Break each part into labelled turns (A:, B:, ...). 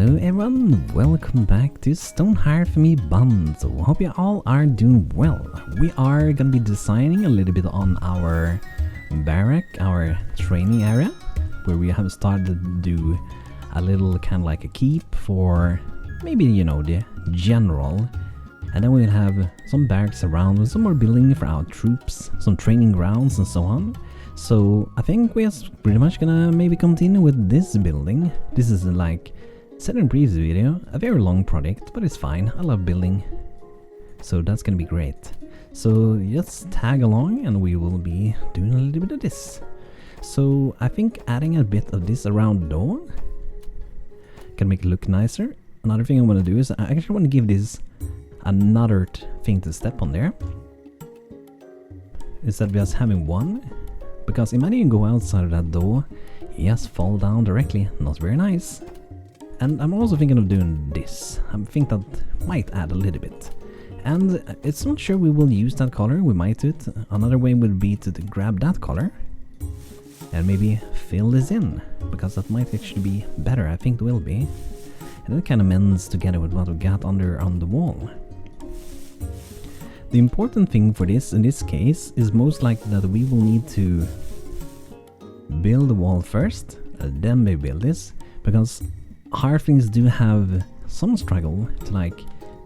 A: Hello everyone, welcome back to Stonehearth for me, BANTO. Hope you all are doing well. We are gonna be designing a little bit on our barrack, our training area, where we have started to do a little kind of like a keep for maybe, you know, the general. And then we'll have some barracks around with some more building for our troops, some training grounds and so on. So I think we're pretty much gonna maybe continue with this building. This is like said in previous video, a very long project, but it's fine. I love building, so that's gonna be great. So just tag along and we will be doing a little bit of this. So I think adding a bit of this around the door can make it look nicer. Another thing I want to do is I actually want to give this another thing to step on there, instead of just having one, because imagine you go outside of that door, you just fall down directly, not very nice. And I'm also thinking of doing this. I think that might add a little bit. And it's not sure we will use that color, we might do it. Another way would be to grab that color and maybe fill this in, because that might actually be better, I think it will be. And it kind of mends together with what we got under on the wall. The important thing for this in this case is most likely that we will need to build the wall first, and then maybe build this, because Hearthlings do have some struggle to like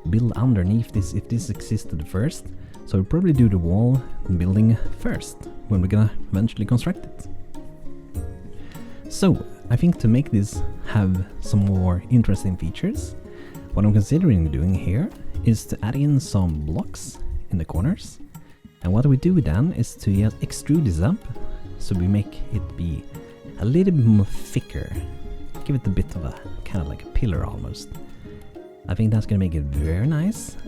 A: build underneath this if this existed first, so we'll probably do the wall building first when we're gonna eventually construct it. So I think to make this have some more interesting features, what I'm considering doing here is to add in some blocks in the corners, and what we do then is to just extrude this up so we make it be a little bit more thicker. Give it a bit of a kind of like a pillar almost. I think that's gonna make it very nice.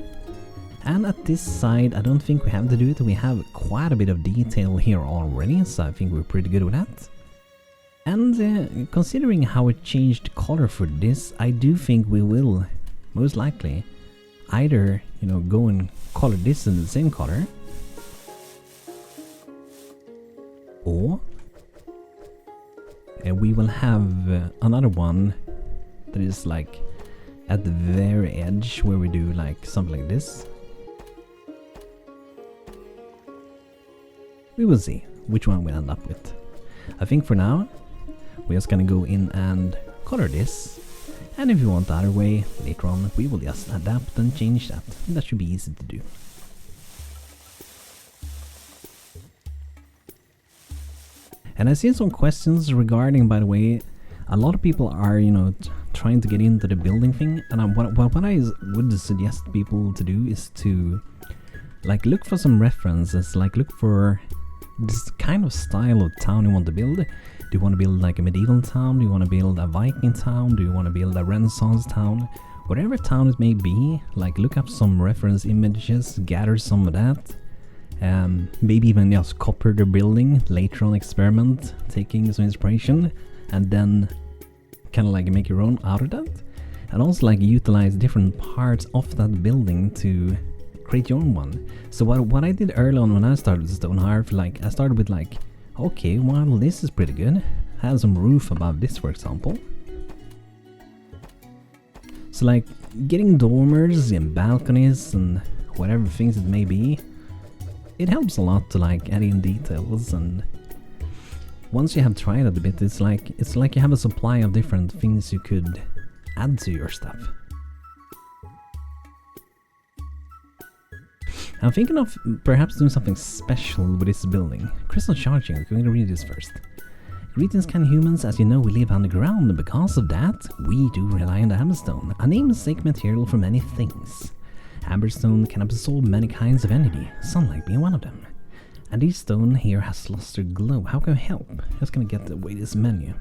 A: And at this side I don't think we have to do it. We have quite a bit of detail here already, so I think we're pretty good with that. And considering how it changed color for this, I do think we will most likely either, you know, go and color this in the same color, or we will have another one that is like at the very edge where we do like something like this. We will see which one we end up with. I think for now we're just gonna go in and color this, and if you want the other way later on we will just adapt and change that. That should be easy to do. And I've seen some questions regarding, by the way, a lot of people are, you know, trying to get into the building thing, and what I would suggest people to do is to like look for some references, like look for this kind of style of town you want to build. Do you want to build like a medieval town? Do you want to build a Viking town? Do you want to build a Renaissance town? Whatever town it may be, like look up some reference images, gather some of that. Maybe even just copy the building, later on experiment, taking some inspiration, and then kind of like make your own out of that. And also like utilize different parts of that building to create your own one. So what I did early on when I started Stonehearth, like I started with like, okay, well this is pretty good. I had some roof above this, for example. So like getting dormers and balconies and whatever things it may be, it helps a lot to like add in details, and once you have tried it a bit, it's like you have a supply of different things you could add to your stuff. I'm thinking of perhaps doing something special with this building. Crystal charging, we're going to read this first. Greetings kind humans, as you know we live underground, and because of that we do rely on the Amberstone, a namesake material for many things. Amberstone can absorb many kinds of energy, sunlight being one of them. And this stone here has lost their glow. How can we help? Just gonna get away this menu.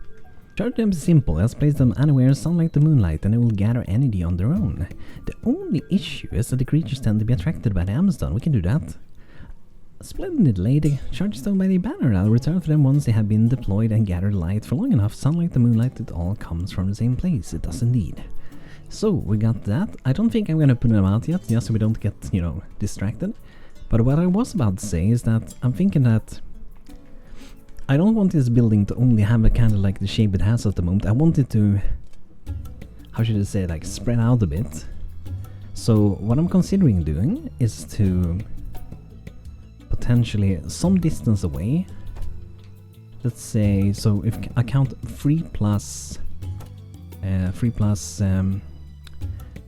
A: Charge them simple, just place them anywhere, sunlight the moonlight, and they will gather energy on their own. The only issue is that the creatures tend to be attracted by the Amberstone. We can do that. Splendid lady, charge stone by the banner. I'll return for them once they have been deployed and gathered light for long enough. Sunlight the moonlight, it all comes from the same place. It does indeed. So we got that. I don't think I'm gonna put them out yet, just so we don't get, you know, distracted. But what I was about to say is that I'm thinking that I don't want this building to only have a kind of like the shape it has at the moment. I want it to how should I say, like spread out a bit. So what I'm considering doing is to potentially some distance away. Let's say, so if I count 3 plus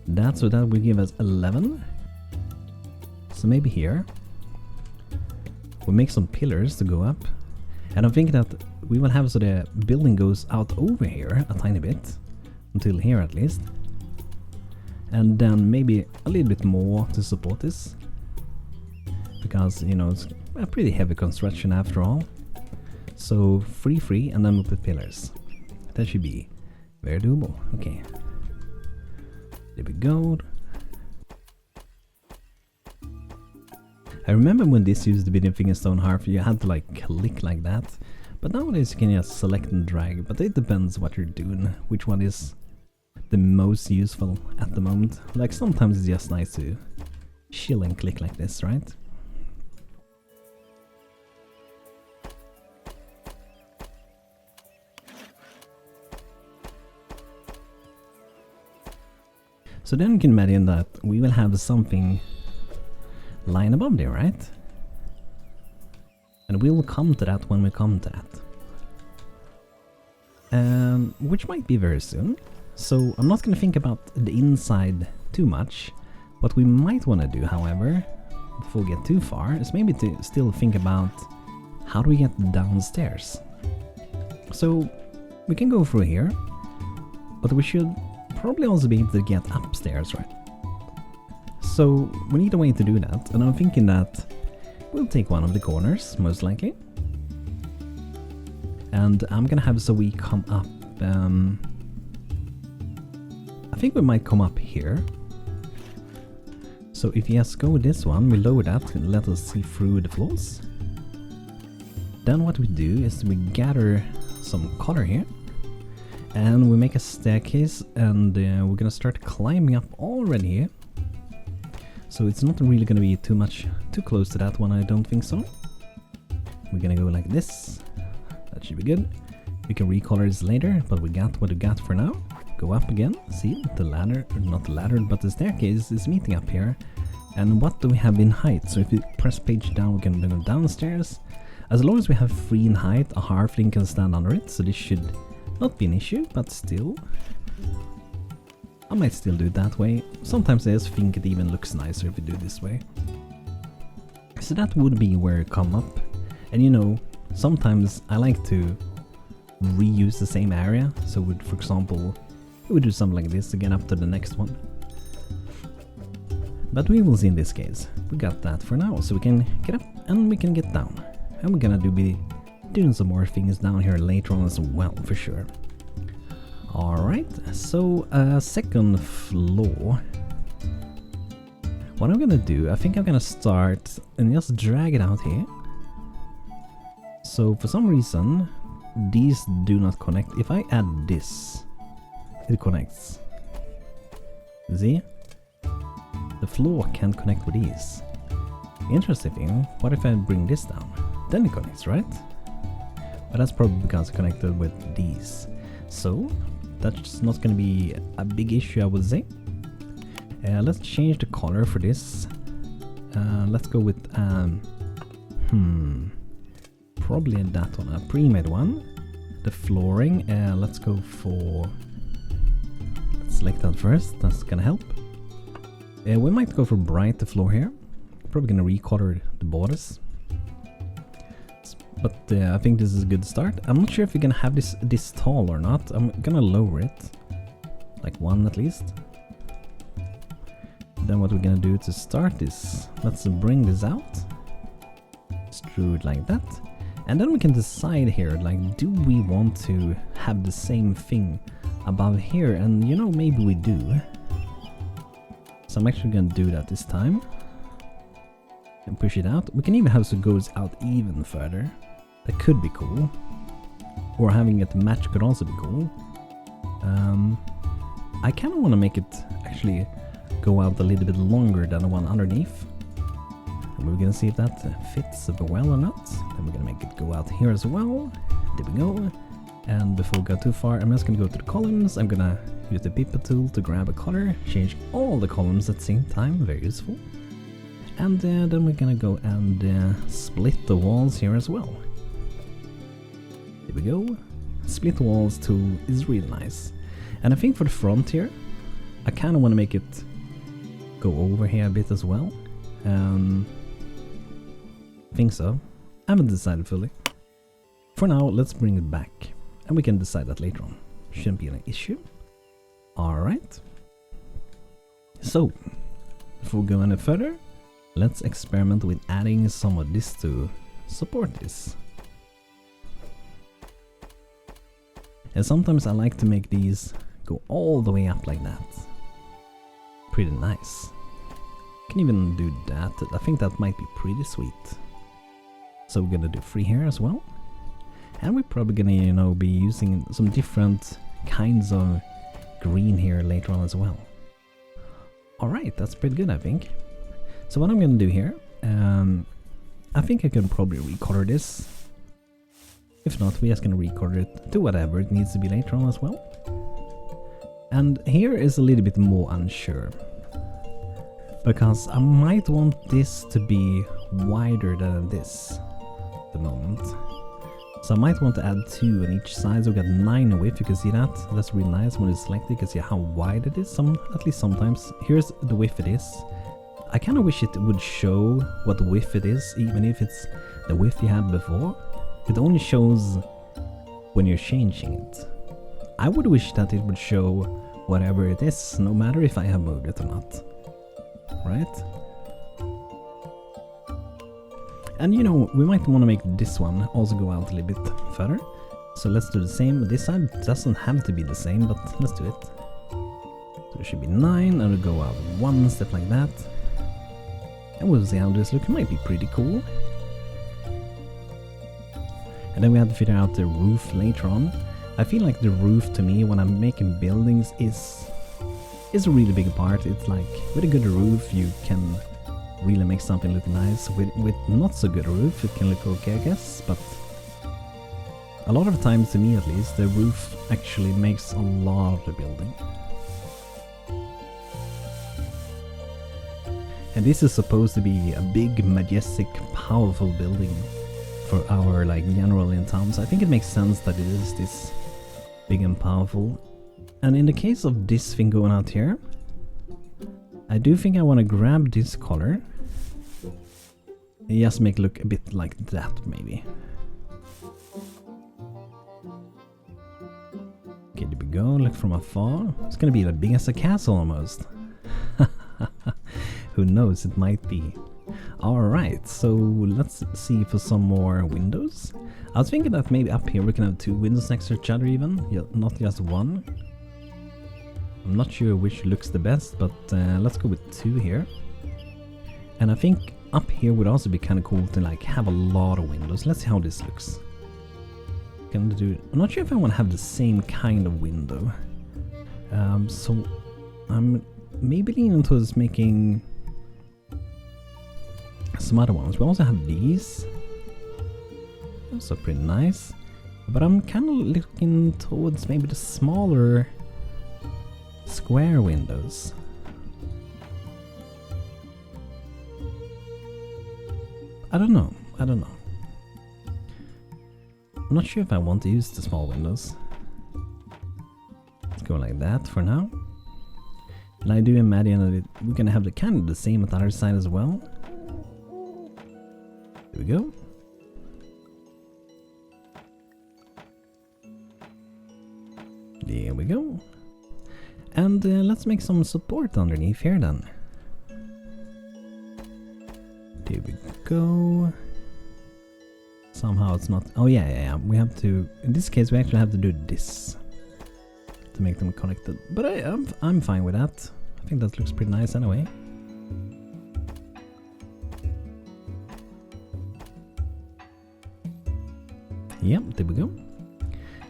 A: that, so that will give us 11. So maybe here we'll make some pillars to go up, and I'm thinking that we will have so the building goes out over here a tiny bit, until here at least, and then maybe a little bit more to support this, because you know it's a pretty heavy construction after all. So 3, and then we'll put pillars. That should be very doable. Okay, there we go. I remember when this used to be the thing in Stonehearth, you had to like click like that, but nowadays you can just select and drag, but it depends what you're doing, which one is the most useful at the moment. Like sometimes it's just nice to chill and click like this, right? So then you can imagine that we will have something lying above there, right? And we will come to that when we come to that. Which might be very soon. So I'm not going to think about the inside too much. What we might want to do, however, before we get too far, is maybe to still think about how do we get downstairs. So we can go through here, but we should probably also be able to get upstairs, right? So we need a way to do that, and I'm thinking that we'll take one of the corners, most likely. And I'm gonna have so we come up, I think we might come up here. So if you just go with this one, we lower that and let us see through the floors. Then what we do is we gather some color here, and we make a staircase, and we're gonna start climbing up already here. So it's not really gonna be too close to that one, I don't think so. We're gonna go like this. That should be good. We can recolor this later, but we got what we got for now. Go up again. See, the ladder, or not the ladder, but the staircase is meeting up here. And what do we have in height? So if we press page down, we can go downstairs. As long as we have 3 in height, a Hearthling can stand under it, so this should not be an issue, but still. I might still do it that way. Sometimes I just think it even looks nicer if we do it this way. So that would be where it come up. And you know, sometimes I like to reuse the same area. So would, for example, we would do something like this again up to the next one. But we will see in this case. We got that for now, so we can get up and we can get down. And we're gonna be doing some more things down here later on as well, for sure. Alright, so second floor. What I'm gonna do, I think I'm gonna start and just drag it out here. So for some reason, these do not connect. If I add this, it connects. See? The floor can't connect with these. Interesting thing, what if I bring this down? Then it connects, right? But that's probably because it's connected with these. So that's not going to be a big issue, I would say. Let's change the color for this. Let's go with probably that one, a pre-made one. The flooring, let's go for, let's select that first, that's gonna help. We might go for bright the floor here. Probably gonna recolor the borders. But I think this is a good start. I'm not sure if we're gonna have this tall or not. I'm gonna lower it, like 1 at least. Then what we're gonna do to start this, let's bring this out, screw it like that, and then we can decide here, like, do we want to have the same thing above here? And you know, maybe we do. So I'm actually gonna do that this time and push it out. We can even have so it goes out even further. That could be cool. Or having it match could also be cool. I kind of want to make it actually go out a little bit longer than the one underneath. And we're gonna see if that fits well or not. Then we're gonna make it go out here as well. There we go. And before we go too far, I'm just gonna go to the columns. I'm gonna Use the pippa tool to grab a color, change all the columns at the same time, very useful. And then we're gonna go and split the walls here as well. Here we go. Split walls tool is really nice. And I think for the front here, I kind of want to make it go over here a bit as well. I think so. I haven't decided fully. For now, let's bring it back. And we can decide that later on. Shouldn't be an issue. Alright. So, before we go any further, let's experiment with adding some of this to support this. And sometimes I like to make these go all the way up like that. Pretty nice. Can even do that. I think that might be pretty sweet. So we're gonna do 3 here as well. And we're probably gonna, you know, be using some different kinds of green here later on as well. Alright, that's pretty good, I think. So what I'm gonna do here, I think I can probably recolor this. If not, we're just gonna recolor it to whatever it needs to be later on as well. And here is a little bit more unsure, because I might want this to be wider than this at the moment. So I might want to add 2 on each side, so we got 9 in width. You can see that. That's really nice. When it's selected, you can see how wide it is. At least sometimes. Here's the width it is. I kind of wish it would show what width it is, even if it's the width you had before. It only shows when you're changing it. I would wish that it would show whatever it is, no matter if I have moved it or not. Right? And you know, we might want to make this one also go out a little bit further. So let's do the same. This side doesn't have to be the same, but let's do it. So it should be 9, and we'll go out 1 step like that. And we'll see how this looks. It might be pretty cool. And then we have to figure out the roof later on. I feel like the roof, to me, when I'm making buildings, is a really big part. It's like, with a good roof, you can really make something look nice. With not so good a roof, it can look okay, I guess. But a lot of times, to me at least, the roof actually makes a lot of the building. And this is supposed to be a big, majestic, powerful building for our like general in town. So I think it makes sense that it is this big and powerful. And in the case of this thing going out here, I do think I want to grab this color and just make it look a bit like that, maybe. Okay, there we go. Look from afar. It's gonna be as big as a castle almost. Who knows, it might be. Alright, so let's see for some more windows. I was thinking that maybe up here we can have 2 windows next to each other even, not just 1. I'm not sure which looks the best, but let's go with 2 here. And I think up here would also be kind of cool to like have a lot of windows. Let's see how this looks. I'm not sure if I want to have the same kind of window. So I'm maybe leaning towards making some other ones. We also have these. Those are pretty nice. But I'm kind of looking towards maybe the smaller square windows. I don't know. I'm not sure if I want to use the small windows. Let's go like that for now. And I do imagine that we're gonna have the kind of the same at the other side as well. There we go. There we go. And let's make some support underneath here then. There we go. Somehow it's not... Oh yeah. We have to... In this case we actually have to do this to make them connected. But I'm fine with that. I think that looks pretty nice anyway. Yep, there we go.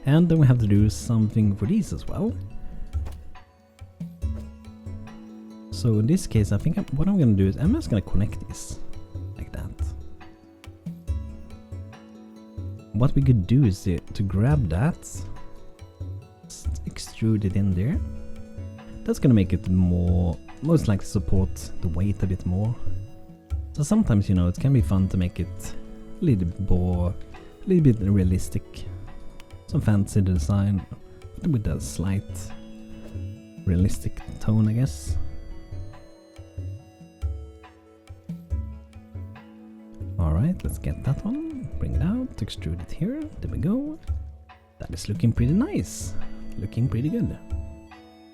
A: And then we have to do something for these as well. So in this case, I think what I'm going to do is I'm just going to connect these like that. What we could do is to grab that, extrude it in there. That's gonna make it more, most likely support the weight a bit more. So sometimes, you know, it can be fun to make it a little bit realistic. Some fancy design with a slight realistic tone, I guess. Alright, let's get that one. Bring it out, extrude it here. There we go. That is looking pretty nice. Looking pretty good.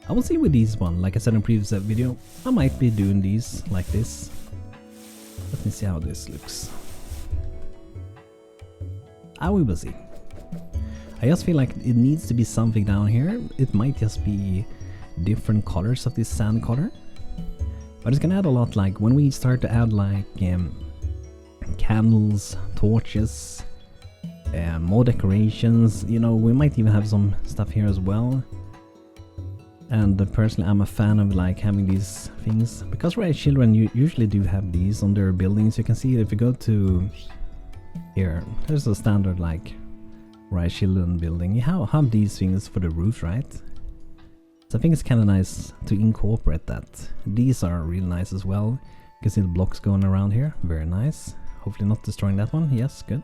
A: I will see with these one, like I said in previous video, I might be doing these like this. Let me see how this looks. We will see. I just feel like it needs to be something down here. It might just be different colors of this sand color. But it's gonna add a lot, like when we start to add like candles, torches, more decorations, you know, we might even have some stuff here as well. And personally, I'm a fan of like having these things because Red Children usually do have these on their buildings. You can see if you go to here, there's a standard like Red Children building. You have these things for the roof, right? So I think it's kind of nice to incorporate that. These are really nice as well. You can see the blocks going around here. Very nice. Hopefully not destroying that one. Yes, good.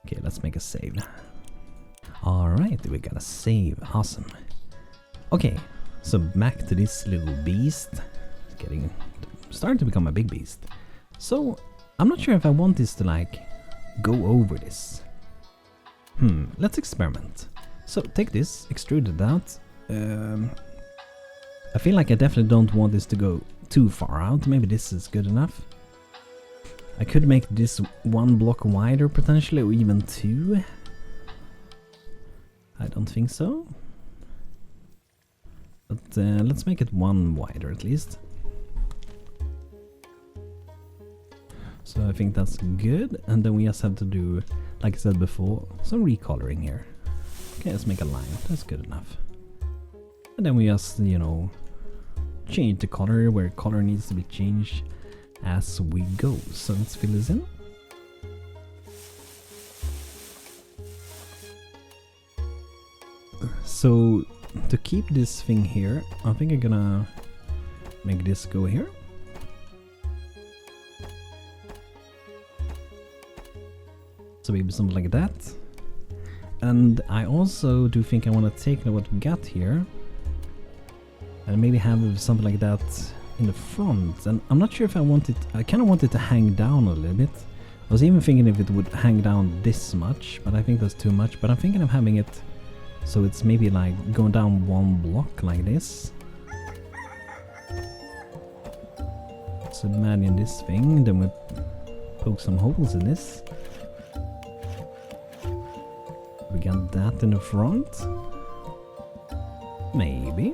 A: Okay, let's make a save. Alright, we got a save. Awesome. Okay, so back to this little beast. Starting to become a big beast. So, I'm not sure if I want this to like go over this. Let's experiment. So, take this, extrude it out. I feel like I definitely don't want this to go too far out. Maybe this is good enough. I could make this one block wider potentially, or even two. I don't think so. But let's make it one wider at least. So I think that's good. And then we just have to do, like I said before, some recoloring here. Okay, let's make a line. That's good enough. And then we just, you know, change the color where color needs to be changed as we go. So let's fill this in. So to keep this thing here, I think I'm gonna make this go here. So maybe something like that. And I also do think I want to take what we got here and maybe have something like that in the front. And I'm not sure if I want it, I kind of want it to hang down a little bit. I was even thinking if it would hang down this much, but I think that's too much. But I'm thinking of having it so it's maybe like going down one block like this. So imagine this thing, then we poke some holes in this. We got that in the front. Maybe.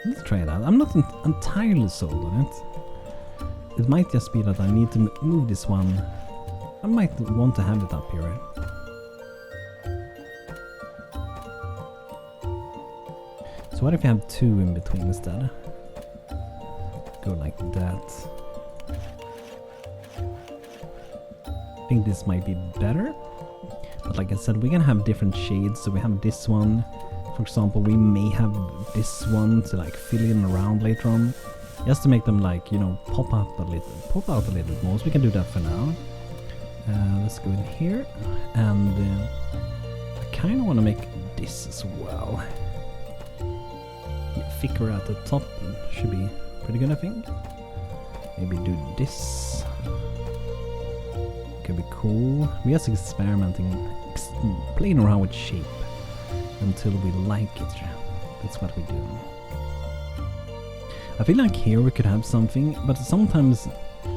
A: Let's try it out. I'm not entirely sold on it. It might just be that I need to move this one. I might want to have it up here, right? So what if you have two in between instead? Go like that. I think this might be better. But like I said, we're gonna have different shades. So we have this one. For example, we may have this one to like fill in around later on. Just to make them like, you know, pop out a little bit more. So we can do that for now. Let's go in here. And I kind of want to make this as well. Thicker at the top should be pretty good, I think. Maybe do this. Could be cool. We're just experimenting, playing around with shape until we like it. That's what we do. I feel like here we could have something, but sometimes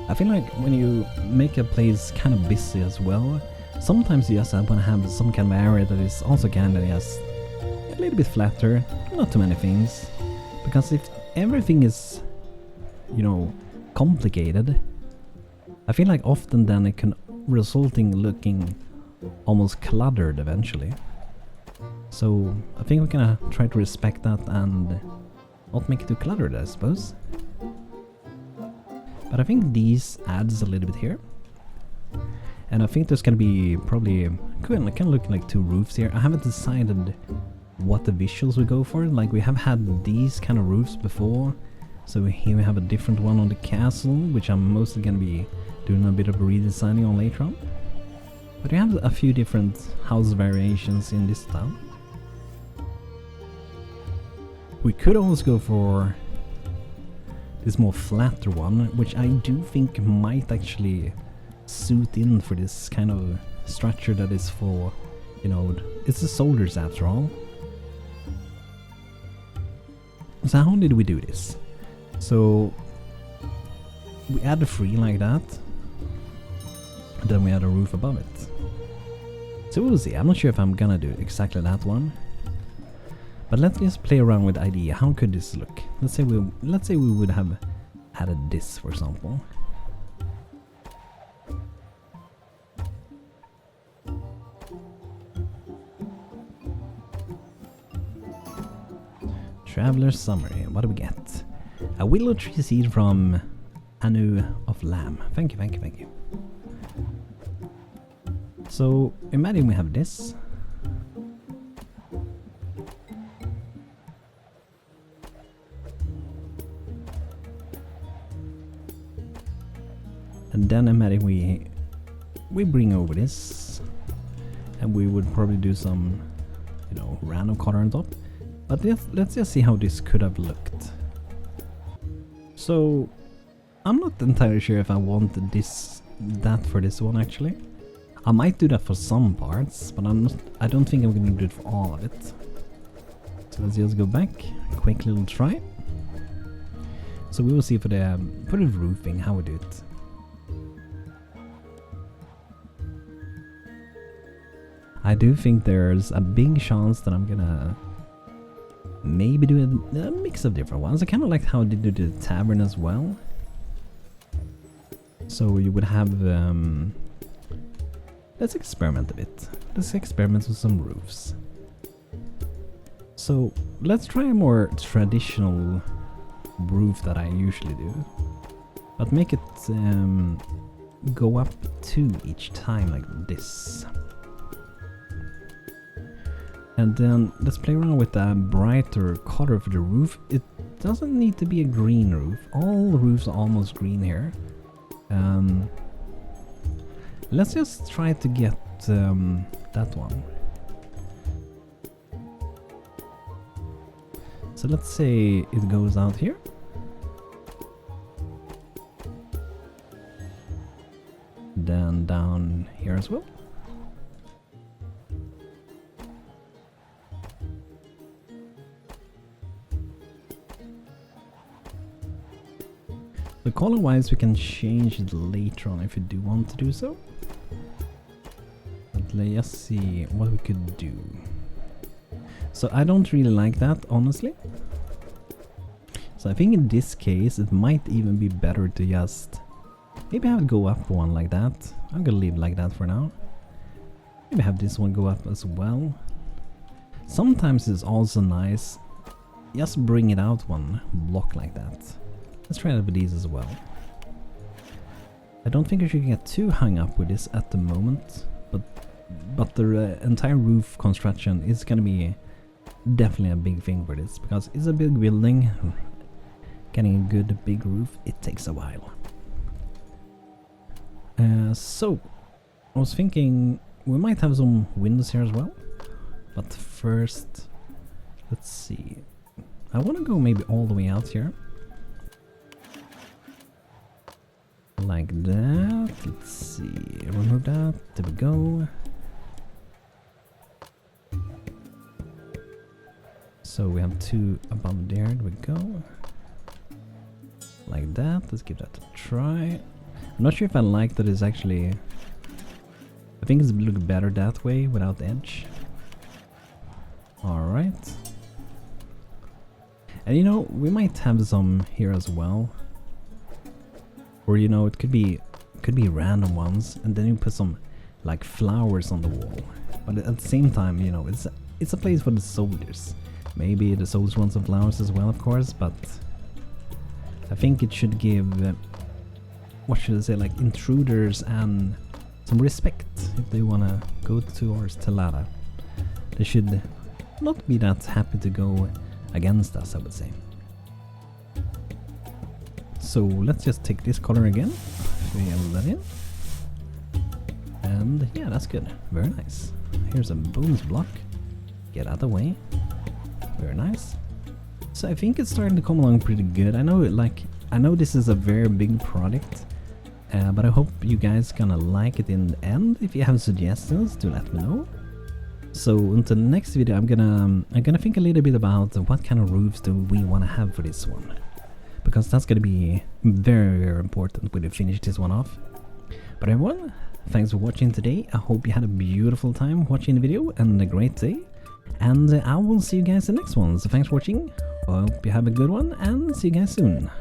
A: I feel like when you make a place kind of busy as well, sometimes you just want to have some kind of area that is also kind of just a little bit flatter, not too many things. Because if everything is, you know, complicated, I feel like often then it can result in looking almost cluttered eventually. So I think we're gonna try to respect that and not make it too cluttered, I suppose. But I think these adds a little bit here. And I think there's gonna be probably, kind of looking like two roofs here. I haven't decided what the visuals we go for. Like, we have had these kind of roofs before, so here we have a different one on the castle, which I'm mostly gonna be doing a bit of redesigning on later on. But we have a few different house variations in this town. We could always go for this more flatter one, which I do think might actually suit in for this kind of structure that is for, you know, it's the soldiers after all. So how did we do this? So we add the free like that, and then we add a roof above it. So we'll see. I'm not sure if I'm gonna do exactly that one, but let's just play around with the idea. How could this look? Let's say we would have added this, for example. Traveler's Summary. What do we get? A willow tree seed from Anu of Lamb. Thank you, thank you, thank you. So imagine we have this. And then imagine we bring over this, and we would probably do some, you know, random color on top. But let's just see how this could have looked. So I'm not entirely sure if I want that for this one actually. I might do that for some parts, but I don't think I'm gonna do it for all of it. So let's just go back, quick little try. So we will see for the roofing how we do it. I do think there's a big chance that I'm gonna maybe do a mix of different ones. I kind of liked how they did the tavern as well. So you would have let's experiment a bit. Let's experiment with some roofs. So let's try a more traditional roof that I usually do, but make it go up 2 each time like this. And then let's play around with a brighter color for the roof. It doesn't need to be a green roof. All roofs are almost green here. Let's just try to get that one. So let's say it goes out here. Then down here as well. So color wise we can change it later on if you do want to do so. But let's see what we could do. So I don't really like that, honestly. So I think in this case it might even be better to just maybe have it go up one like that. I'm gonna leave it like that for now. Maybe have this one go up as well. Sometimes it's also nice just bring it out one block like that. Let's try that with these as well. I don't think I should get too hung up with this at the moment, but the entire roof construction is gonna be definitely a big thing for this, because it's a big building. Getting a good big roof, it takes a while. So I was thinking we might have some windows here as well, but first let's see. I want to go maybe all the way out here. Like that. Let's see. Remove that. There we go. So we have 2 above there. There we go. Like that. Let's give that a try. I'm not sure if I like that it's actually... I think it's look better that way without the edge. Alright. And you know, we might have some here as well. Or you know, it could be random ones, and then you put some like flowers on the wall. But at the same time, you know, it's a place for the soldiers. Maybe the soldiers want some flowers as well, of course, but I think it should give what should I say, like intruders and some respect if they wanna go towards Telada. They should not be that happy to go against us, I would say. So let's just take this color again, fill that in, and yeah, that's good, very nice. Here's a bonus block, get out of the way, very nice. So I think it's starting to come along pretty good. I know this is a very big project, but I hope you guys gonna like it in the end. If you have suggestions, do let me know. So until the next video, I'm gonna think a little bit about what kind of roofs do we want to have for this one, because that's gonna be very, very important when we finish this one off. But everyone, thanks for watching today. I hope you had a beautiful time watching the video and a great day, and I will see you guys in the next one. So thanks for watching. I hope you have a good one, and see you guys soon.